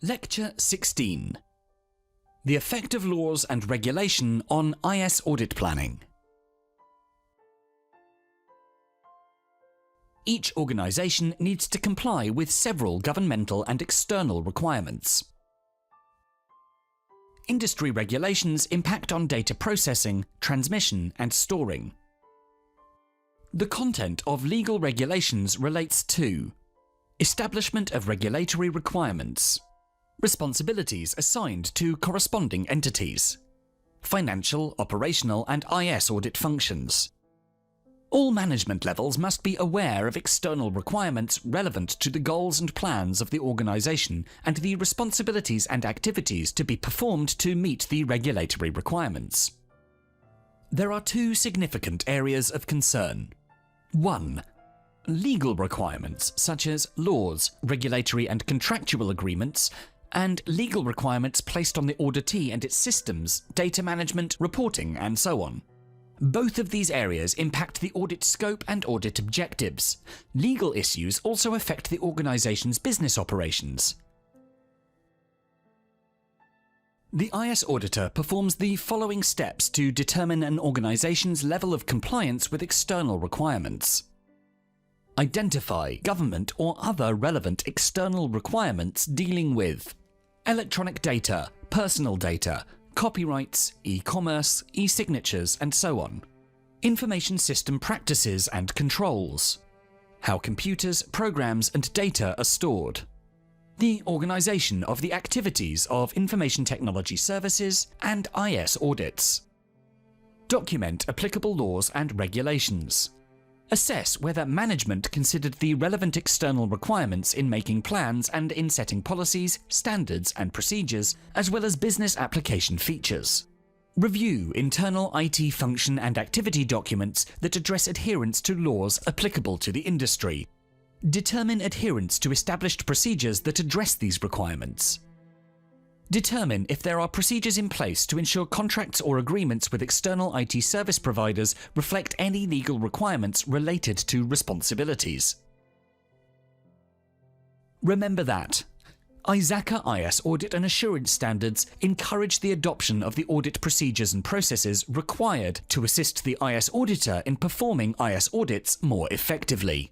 Lecture 16. The effect of laws and regulation on IS audit planning. Each organisation needs to comply with several governmental and external requirements. Industry regulations impact on data processing, transmission and storing. The content of legal regulations relates to establishment of regulatory requirements, responsibilities assigned to corresponding entities, financial, operational and IS audit functions. All management levels must be aware of external requirements relevant to the goals and plans of the organisation and the responsibilities and activities to be performed to meet the regulatory requirements. There are two significant areas of concern. 1. Legal requirements such as laws, regulatory and contractual agreements, and legal requirements placed on the auditee and its systems, data management, reporting and so on. Both of these areas impact the audit scope and audit objectives. Legal issues also affect the organisation's business operations. The IS auditor performs the following steps to determine an organisation's level of compliance with external requirements. Identify government or other relevant external requirements dealing with electronic data, personal data, copyrights, e-commerce, e-signatures and so on. Information system practices and controls. How computers, programs and data are stored. The organisation of the activities of information technology services and IS audits. Document applicable laws and regulations. Assess whether management considered the relevant external requirements in making plans and in setting policies, standards and procedures, as well as business application features. Review internal IT function and activity documents that address adherence to laws applicable to the industry. Determine adherence to established procedures that address these requirements. Determine if there are procedures in place to ensure contracts or agreements with external IT service providers reflect any legal requirements related to responsibilities. Remember that ISACA IS audit and assurance standards encourage the adoption of the audit procedures and processes required to assist the IS auditor in performing IS audits more effectively.